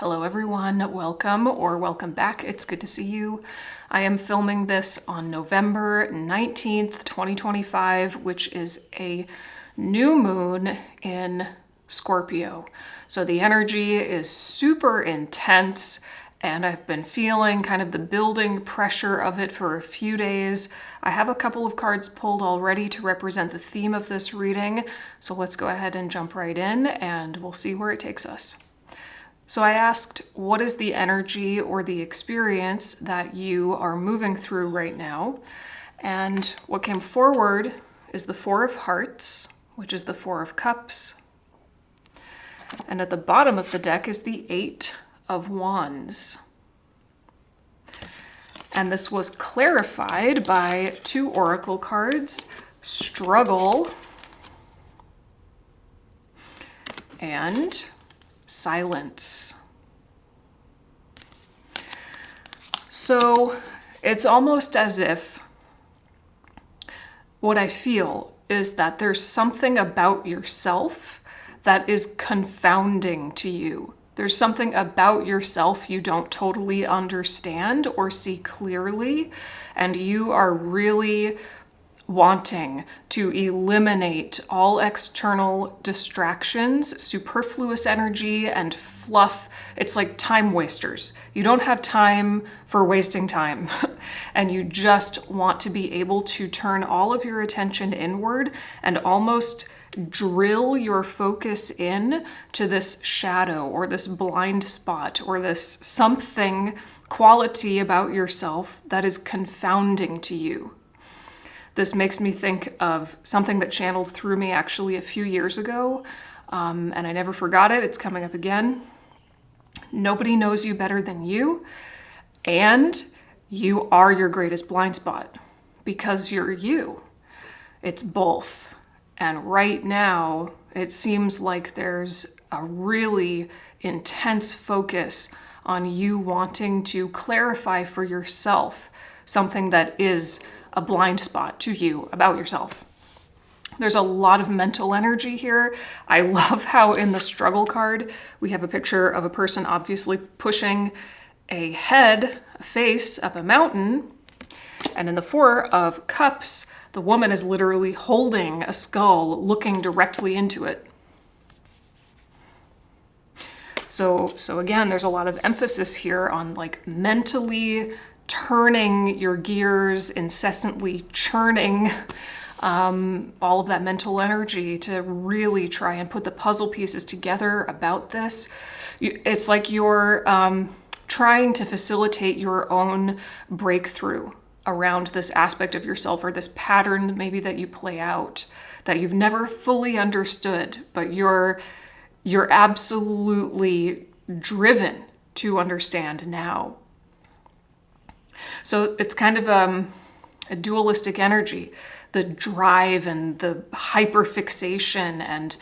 Hello everyone, welcome or welcome back. It's good to see you. I am filming this on November 19th, 2025, which is a new moon in Scorpio. So the energy is super intense and I've been feeling kind of the building pressure of it for a few days. I have a couple of cards pulled already to represent the theme of this reading. So let's go ahead and jump right in and we'll see where it takes us. So I asked, what is the energy or the experience that you are moving through right now? And what came forward is the Four of Hearts, which is the Four of Cups. And at the bottom of the deck is the Eight of Wands. And this was clarified by two oracle cards, Struggle and Silence. So it's almost as if what I feel is that there's something about yourself that is confounding to you. There's something about yourself you don't totally understand or see clearly, and you are really wanting to eliminate all external distractions, superfluous energy, and fluff. It's like time wasters. You don't have time for wasting time, and you just want to be able to turn all of your attention inward and almost drill your focus in to this shadow or this blind spot or this something quality about yourself that is confounding to you. This makes me think of something that channeled through me actually a few years ago, and I never forgot it. It's coming up again. Nobody knows you better than you, and you are your greatest blind spot because you're you. It's both. And right now, it seems like there's a really intense focus on you wanting to clarify for yourself something that is a blind spot to you about yourself. There's a lot of mental energy here. I love how in the Struggle card, we have a picture of a person obviously pushing a face up a mountain. And in the Four of Cups, the woman is literally holding a skull, looking directly into it. So again, there's a lot of emphasis here on like mentally turning your gears, incessantly churning all of that mental energy to really try and put the puzzle pieces together about this. It's like you're trying to facilitate your own breakthrough around this aspect of yourself or this pattern maybe that you play out that you've never fully understood, but you're absolutely driven to understand now. So it's kind of a dualistic energy, the drive and the hyperfixation and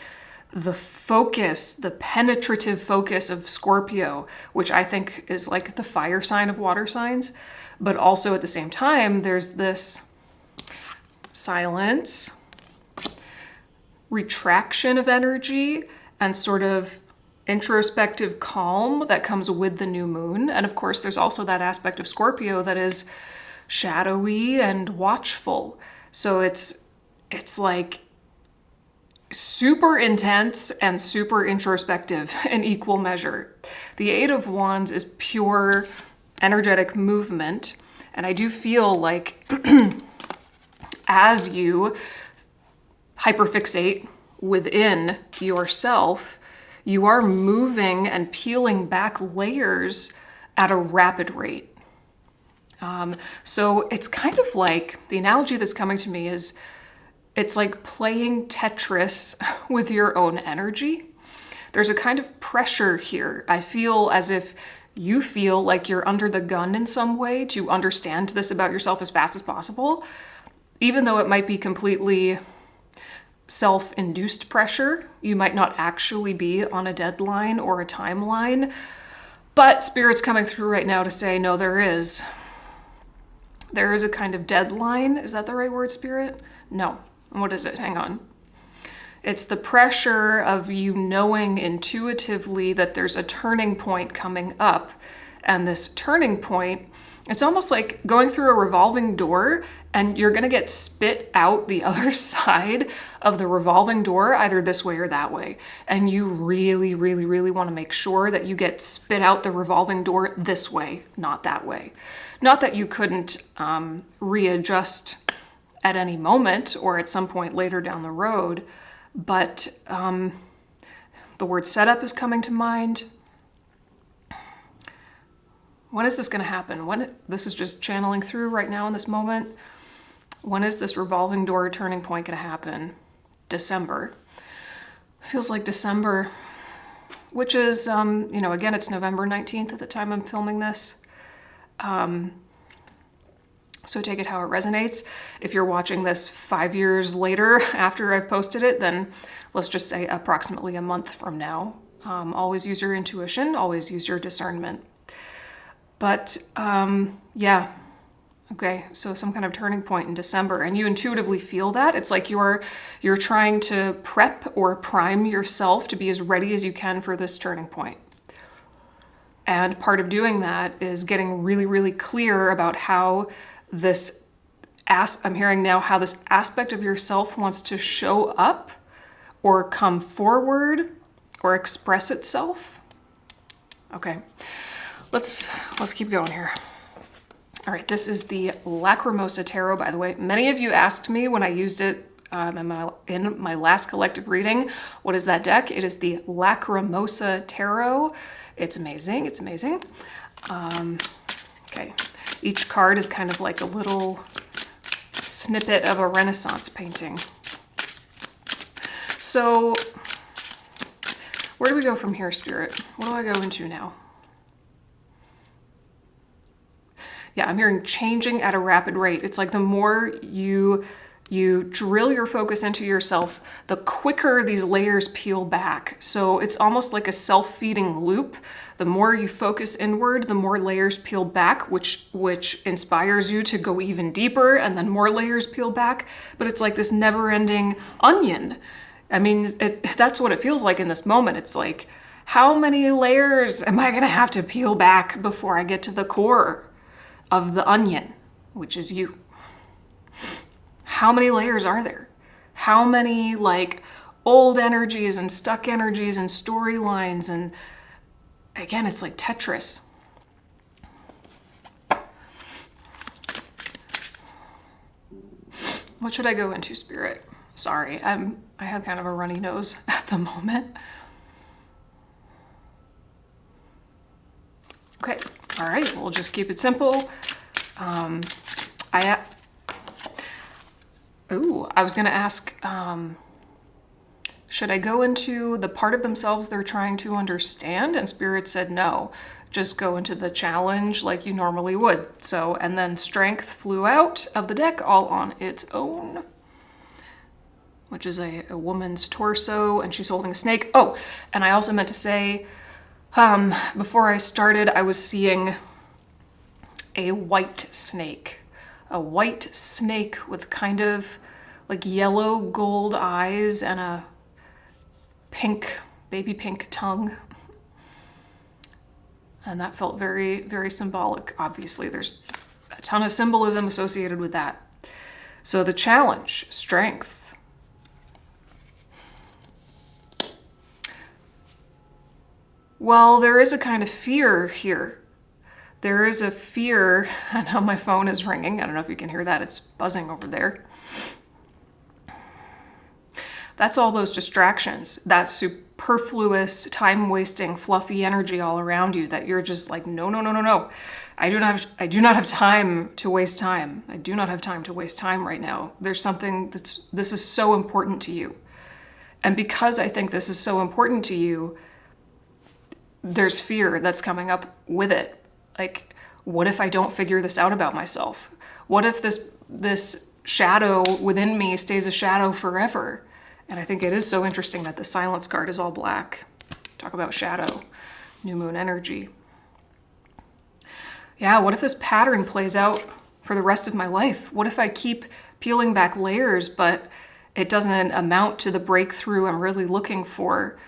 the focus, the penetrative focus of Scorpio, which I think is like the fire sign of water signs. But also at the same time, there's this silence, retraction of energy, and sort of introspective calm that comes with the new moon. And of course, there's also that aspect of Scorpio that is shadowy and watchful. So it's like super intense and super introspective in equal measure. The Eight of Wands is pure energetic movement. And I do feel like as you hyperfixate within yourself, you are moving and peeling back layers at a rapid rate. So it's kind of like, the analogy that's coming to me is, it's like playing Tetris with your own energy. There's a kind of pressure here. I feel as if you feel like you're under the gun in some way to understand this about yourself as fast as possible, even though it might be completely self-induced pressure. You might not actually be on a deadline or a timeline, but Spirit's coming through right now to say, no, there is a kind of deadline. Is that the right word, Spirit? No. What is it? Hang on. It's the pressure of you knowing intuitively that there's a turning point coming up. And this turning point, it's almost like going through a revolving door and you're going to get spit out the other side of the revolving door, either this way or that way. And you really, really, really want to make sure that you get spit out the revolving door this way, not that way. Not that you couldn't readjust at any moment or at some point later down the road, but the word setup is coming to mind. When is this going to happen? This is just channeling through right now in this moment. When is this revolving door turning point going to happen? December. Feels like December, which is, again, it's November 19th at the time I'm filming this. So take it how it resonates. If you're watching this 5 years later after I've posted it, then let's just say approximately a month from now. Always use your intuition, always use your discernment. But yeah, okay, so some kind of turning point in December, and you intuitively feel that. It's like you're trying to prep or prime yourself to be as ready as you can for this turning point. And part of doing that is getting really, really clear about how I'm hearing now how this aspect of yourself wants to show up or come forward or express itself. Okay, let's keep going here. All right, this is the Lacrimosa Tarot, by the way. Many of you asked me when I used it in my last collective reading, what is that deck? It is the Lacrimosa Tarot. It's amazing, it's amazing. Okay, each card is kind of like a little snippet of a Renaissance painting. So, where do we go from here, Spirit? What do I go into now? Yeah, I'm hearing changing at a rapid rate. It's like the more you drill your focus into yourself, the quicker these layers peel back. So it's almost like a self-feeding loop. The more you focus inward, the more layers peel back, which inspires you to go even deeper, and then more layers peel back. But it's like this never-ending onion. I mean, that's what it feels like in this moment. It's like, how many layers am I gonna have to peel back before I get to the core of the onion, which is you? How many layers are there? How many like old energies and stuck energies and storylines? And again, it's like Tetris. What should I go into, Spirit? Sorry, I have kind of a runny nose at the moment. Okay, all right, we'll just keep it simple. I was gonna ask, should I go into the part of themselves they're trying to understand? And Spirit said no, just go into the challenge like you normally would. So, and then Strength flew out of the deck all on its own, which is a woman's torso, and she's holding a snake. Oh, and I also meant to say, before I started, I was seeing a white snake with kind of like yellow gold eyes and a baby pink tongue. And that felt very, very symbolic. Obviously, there's a ton of symbolism associated with that. So the challenge, Strength. Well, there is a kind of fear here. There is a fear. I know my phone is ringing. I don't know if you can hear that. It's buzzing over there. That's all those distractions, that superfluous, time-wasting, fluffy energy all around you that you're just like, no. I do not have time to waste time. I do not have time to waste time right now. There's something this is so important to you. And because I think this is so important to you, there's fear that's coming up with it. Like, what if I don't figure this out about myself? What if this shadow within me stays a shadow forever? And I think it is so interesting that the Silence card is all black. Talk about shadow, new moon energy. Yeah, what if this pattern plays out for the rest of my life? What if I keep peeling back layers, but It doesn't amount to the breakthrough I'm really looking for.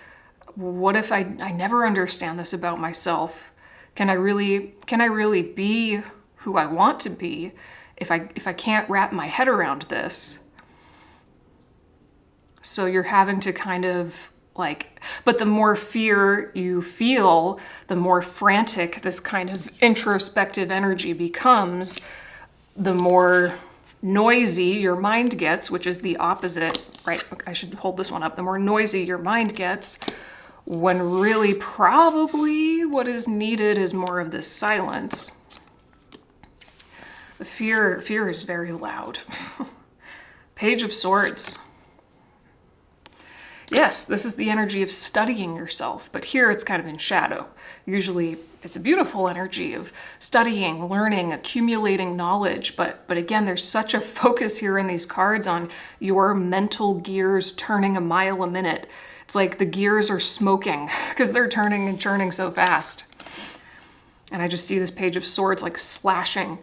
What if I never understand this about myself? Can I really be who I want to be if I can't wrap my head around this? So you're having to kind of but the more fear you feel, the more frantic this kind of introspective energy becomes, the more noisy your mind gets, which is the opposite, right? I should hold this one up. The more noisy your mind gets, when really probably what is needed is more of this silence. The fear is very loud. Page of Swords. Yes, this is the energy of studying yourself, but here it's kind of in shadow. Usually it's a beautiful energy of studying, learning, accumulating knowledge, but again, there's such a focus here in these cards on your mental gears turning a mile a minute. It's like the gears are smoking because they're turning and churning so fast. And I just see this Page of Swords like slashing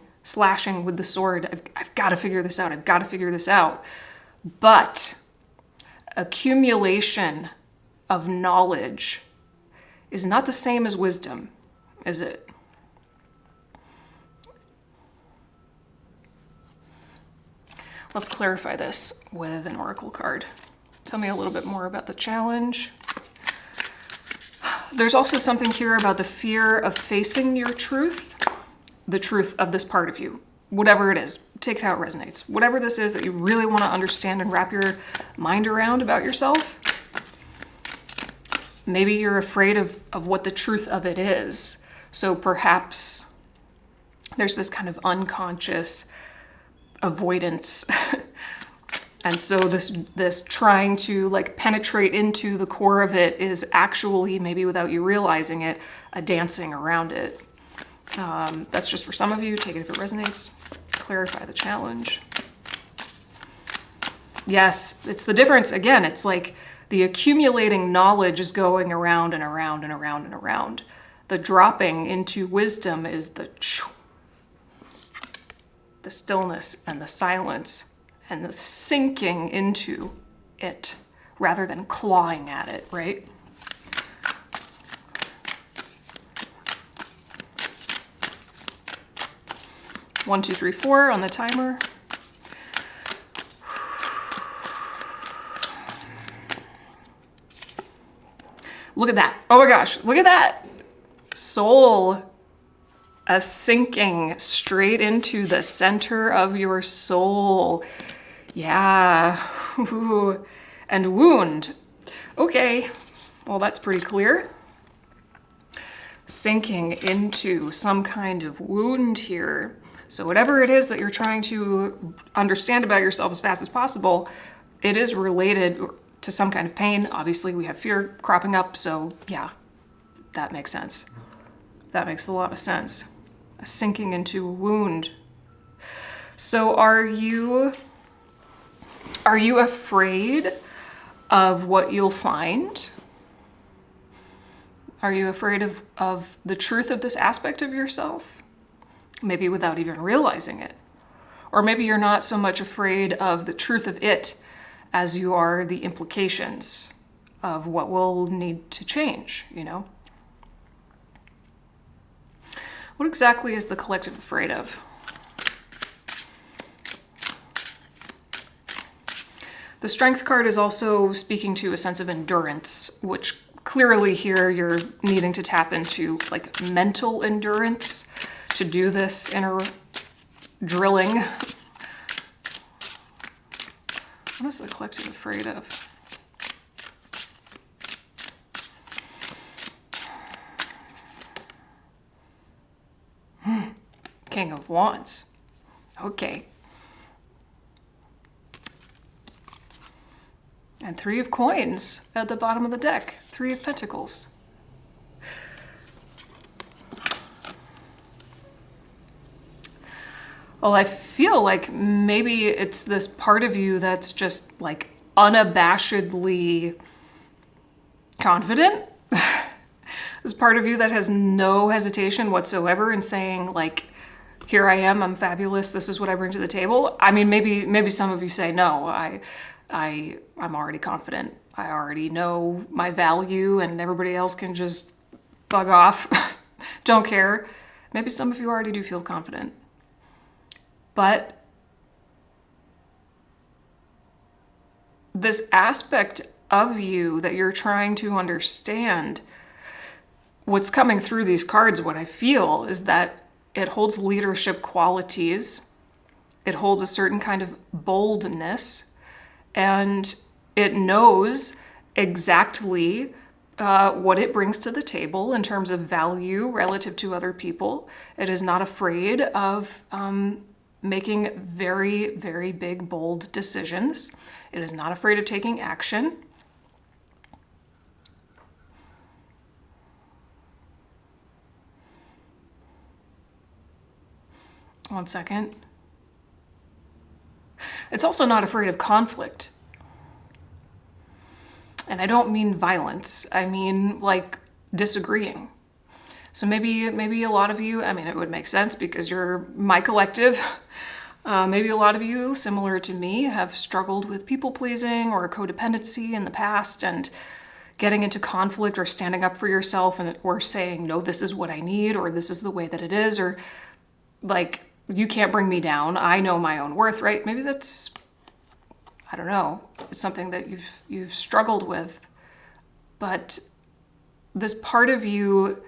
with the sword. I've got to figure this out. I've got to figure this out. But accumulation of knowledge is not the same as wisdom, is it? Let's clarify this with an oracle card. Tell me a little bit more about the challenge. There's also something here about the fear of facing your truth, the truth of this part of you. Whatever it is, take it how it resonates. Whatever this is that you really want to understand and wrap your mind around about yourself, maybe you're afraid of what the truth of it is. So perhaps there's this kind of unconscious avoidance. And so this trying to penetrate into the core of it is actually, maybe without you realizing it, a dancing around it. That's just for some of you. Take it if it resonates. Clarify the challenge. Yes, it's the difference. Again, it's like the accumulating knowledge is going around and around and around and around. The dropping into wisdom is the stillness and the silence and the sinking into it rather than clawing at it, right? One, two, three, four on the timer. Look at that. Oh my gosh, look at that. Soul, a sinking straight into the center of your soul. Yeah. Ooh. And wound. Okay, well, that's pretty clear. Sinking into some kind of wound here. So whatever it is that you're trying to understand about yourself as fast as possible, it is related to some kind of pain. Obviously, we have fear cropping up, so yeah, that makes sense. That makes a lot of sense. A sinking into a wound. So are you afraid of what you'll find? Are you afraid of the truth of this aspect of yourself? Maybe without even realizing it. Or maybe you're not so much afraid of the truth of it as you are the implications of what will need to change, you know? What exactly is the collective afraid of? The Strength card is also speaking to a sense of endurance, which clearly here you're needing to tap into mental endurance to do this inner drilling. What is the collective afraid of? King of Wands. Okay. And Three of Coins at the bottom of the deck. Three of Pentacles. Well, I feel like maybe it's this part of you that's just unabashedly confident. This part of you that has no hesitation whatsoever in saying here I am, I'm fabulous, this is what I bring to the table. I mean, maybe some of you say no, I'm already confident. I already know my value and everybody else can just bug off. Don't care. Maybe some of you already do feel confident. But this aspect of you that you're trying to understand, what's coming through these cards, what I feel is that it holds leadership qualities. It holds a certain kind of boldness, and it knows exactly what it brings to the table in terms of value relative to other people. It is not afraid of making very, very big, bold decisions. It is not afraid of taking action. One second. It's also not afraid of conflict. And I don't mean violence. I mean like disagreeing. So maybe a lot of you, I mean, it would make sense because you're my collective. Maybe a lot of you, similar to me, have struggled with people pleasing or codependency in the past, and getting into conflict or standing up for yourself or saying, no, this is what I need, or this is the way that it is, or like, you can't bring me down. I know my own worth, right? Maybe that's, I don't know. It's something that you've struggled with. But this part of you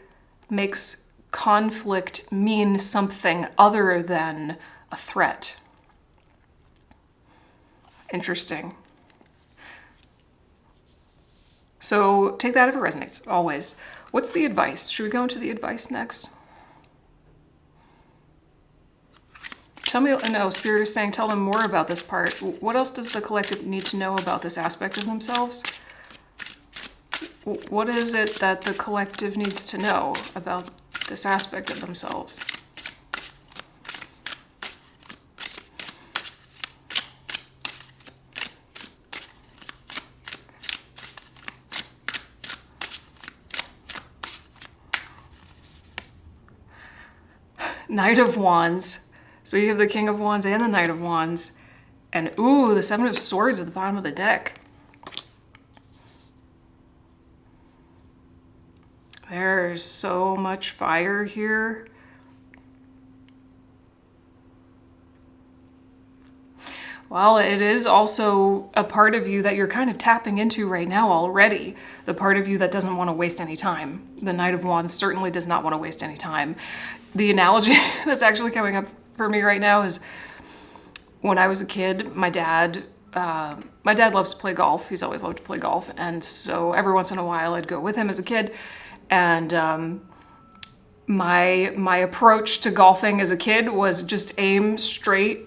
makes conflict mean something other than a threat. Interesting. So take that if it resonates, always. What's the advice? Should we go into the advice next? Tell me, no, Spirit is saying tell them more about this part. What else does the collective need to know about this aspect of themselves? What is it that the collective needs to know about this aspect of themselves? Knight of Wands. So you have the King of Wands and the Knight of Wands. And ooh, the Seven of Swords at the bottom of the deck. There's so much fire here. Well, it is also a part of you that you're kind of tapping into right now already. The part of you that doesn't want to waste any time. The Knight of Wands certainly does not want to waste any time. The analogy that's actually coming up for me right now is when I was a kid, my dad loves to play golf. He's always loved to play golf. And so every once in a while I'd go with him as a kid. And my approach to golfing as a kid was just aim straight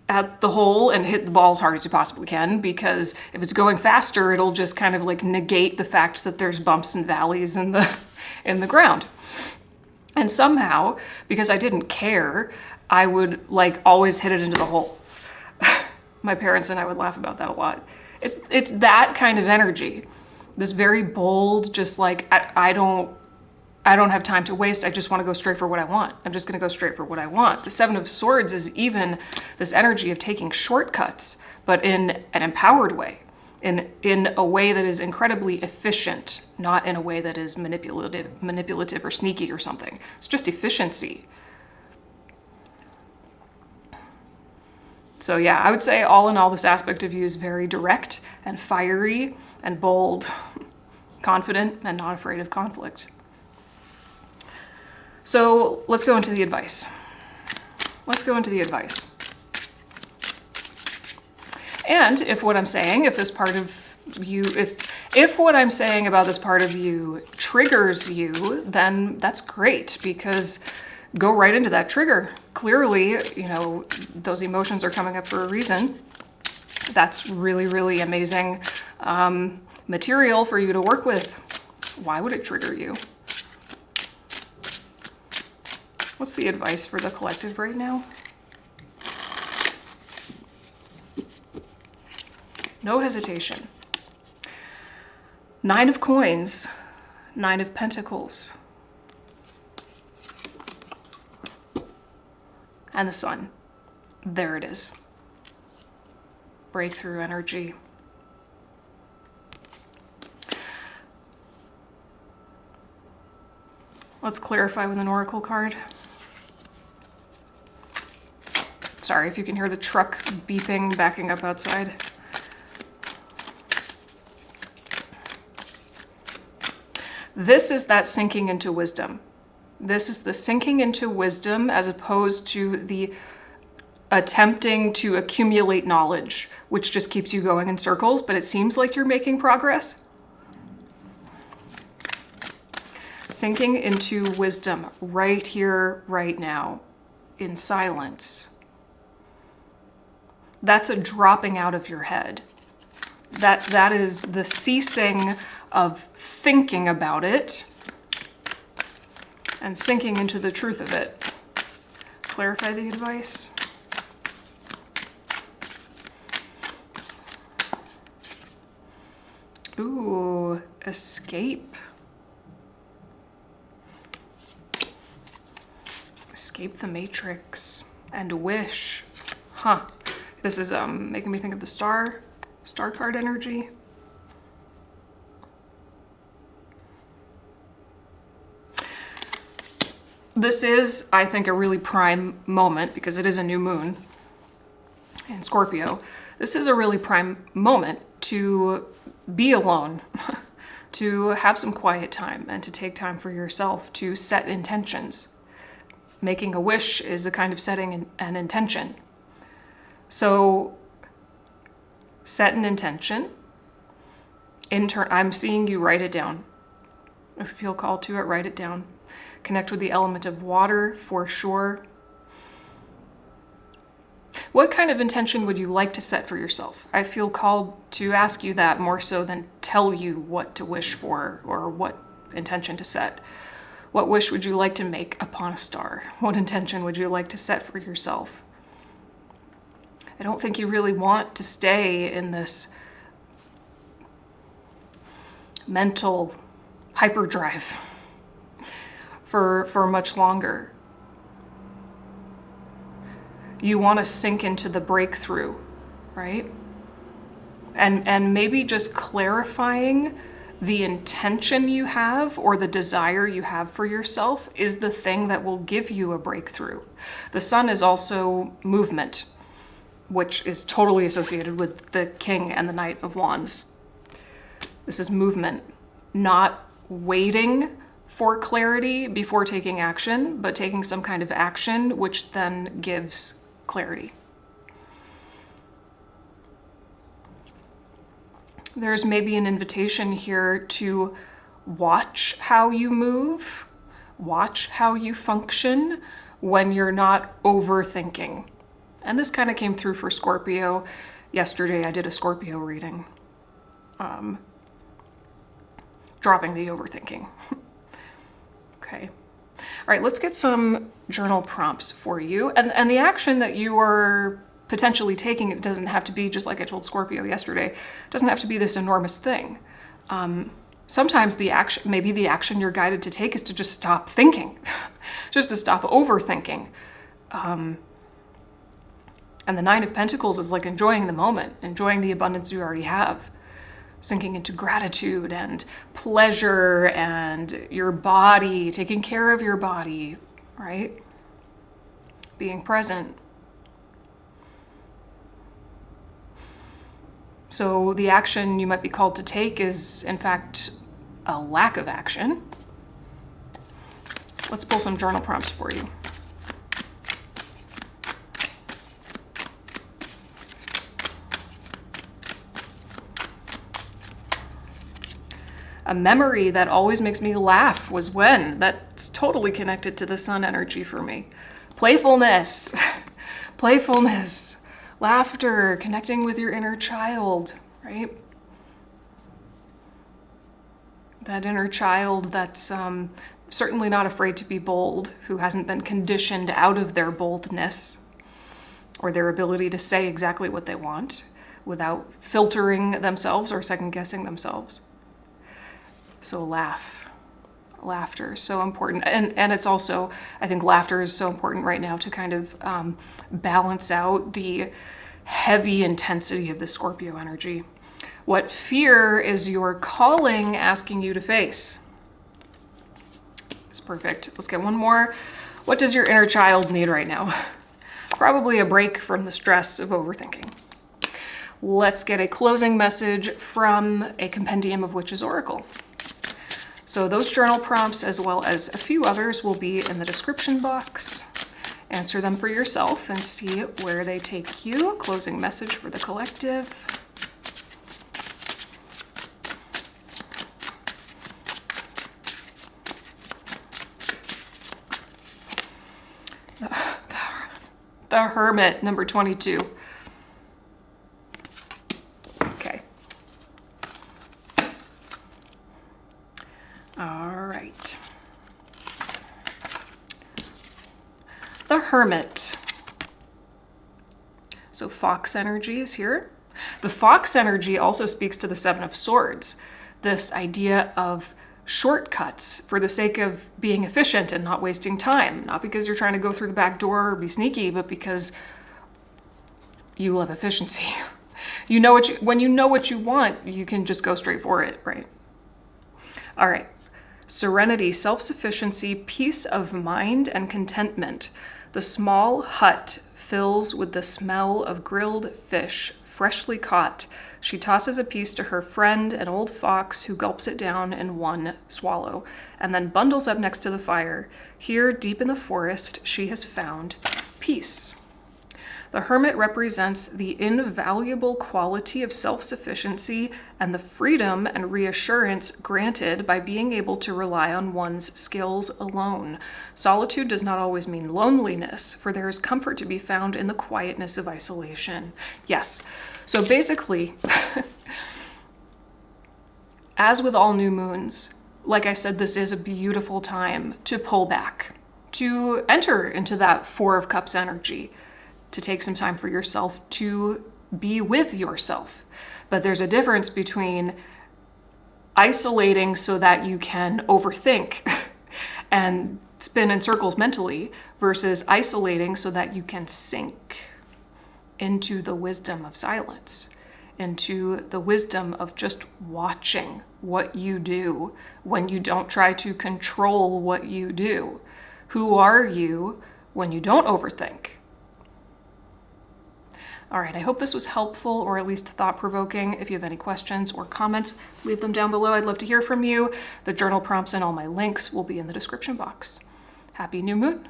at the hole and hit the ball as hard as you possibly can, because if it's going faster, it'll just kind of like negate the fact that there's bumps and valleys in the ground. And somehow, because I didn't care, I would like always hit it into the hole. My parents and I would laugh about that a lot. It's that kind of energy. This very bold, just like, I don't have time to waste. I just want to go straight for what I want. I'm just going to go straight for what I want. The Seven of Swords is even this energy of taking shortcuts, but in an empowered way, in a way that is incredibly efficient, not in a way that is manipulative or sneaky or something. It's just efficiency. So yeah, I would say all in all, this aspect of you is very direct and fiery and bold, confident and not afraid of conflict. So let's go into the advice. And if what I'm saying, if this part of you, if what I'm saying about this part of you triggers you, then that's great, because go right into that trigger. Clearly, those emotions are coming up for a reason. That's really, really amazing material for you to work with. Why would it trigger you? What's the advice for the collective right now? No hesitation. Nine of Coins, Nine of Pentacles, and the Sun. There it is. Breakthrough energy. Let's clarify with an oracle card. Sorry if you can hear the truck beeping, backing up outside. This is that sinking into wisdom. This is the sinking into wisdom as opposed to the attempting to accumulate knowledge, which just keeps you going in circles, but it seems like you're making progress. Sinking into wisdom right here, right now, in silence. That's a dropping out of your head. That is the ceasing of thinking about it and sinking into the truth of it. Clarify the advice. Ooh, escape. Escape the matrix and wish. Huh. This is making me think of the star card energy. This is, I think, a really prime moment because it is a new moon in Scorpio. This is a really prime moment to be alone, to have some quiet time and to take time for yourself to set intentions. Making a wish is a kind of setting an intention. So set an intention. I'm seeing you write it down. If you feel called to it, write it down. Connect with the element of water for sure. What kind of intention would you like to set for yourself? I feel called to ask you that more so than tell you what to wish for or what intention to set. What wish would you like to make upon a star? What intention would you like to set for yourself? I don't think you really want to stay in this mental hyperdrive for much longer. You want to sink into the breakthrough, right? And maybe just clarifying the intention you have or the desire you have for yourself is the thing that will give you a breakthrough. The sun is also movement, which is totally associated with the King and the Knight of Wands. This is movement, not waiting for clarity before taking action, but taking some kind of action, which then gives clarity. There's maybe an invitation here to watch how you move, watch how you function when you're not overthinking. And this kind of came through for Scorpio. Yesterday I did a Scorpio reading, dropping the overthinking. Okay. All right, let's get some journal prompts for you. And the action that you are potentially taking, it doesn't have to be, just like I told Scorpio yesterday, it doesn't have to be this enormous thing. Sometimes maybe the action you're guided to take is to just stop thinking, just to stop overthinking. And the Nine of Pentacles is like enjoying the moment, enjoying the abundance you already have, sinking into gratitude and pleasure and your body, taking care of your body, right? Being present. So the action you might be called to take is, in fact, a lack of action. Let's pull some journal prompts for you. A memory that always makes me laugh was when. That's totally connected to the sun energy for me. Playfulness, playfulness, laughter, connecting with your inner child, right? That inner child that's certainly not afraid to be bold, who hasn't been conditioned out of their boldness or their ability to say exactly what they want without filtering themselves or second-guessing themselves. So laughter is so important. And it's also, I think laughter is so important right now to kind of balance out the heavy intensity of the Scorpio energy. What fear is your calling asking you to face? It's Perfect. Let's get one more. What does your inner child need right now? Probably a break from the stress of overthinking. Let's get a closing message from a Compendium of Witches Oracle. So those journal prompts, as well as a few others, will be in the description box. Answer them for yourself and see where they take you. Closing message for the collective. The Hermit, number 22. Okay. All right. The Hermit. So Fox energy is here. The Fox energy also speaks to the Seven of Swords. This idea of shortcuts for the sake of being efficient and not wasting time. Not because you're trying to go through the back door or be sneaky, but because you love efficiency. You know when you know what you want, you can just go straight for it, right? All right. Serenity, self-sufficiency, peace of mind, and contentment. The small hut fills with the smell of grilled fish, freshly caught. She tosses a piece to her friend, an old fox, who gulps it down in one swallow, and then bundles up next to the fire. Here, deep in the forest, she has found peace. The Hermit represents the invaluable quality of self-sufficiency and the freedom and reassurance granted by being able to rely on one's skills alone. Solitude does not always mean loneliness, for there is comfort to be found in the quietness of isolation. Yes, so basically, as with all new moons, like I said, this is a beautiful time to pull back, to enter into that Four of Cups energy, to take some time for yourself, to be with yourself. But there's a difference between isolating so that you can overthink and spin in circles mentally versus isolating so that you can sink into the wisdom of silence, into the wisdom of just watching what you do when you don't try to control what you do. Who are you when you don't overthink? All right, I hope this was helpful or at least thought-provoking. If you have any questions or comments, leave them down below. I'd love to hear from you. The journal prompts and all my links will be in the description box. Happy new moon.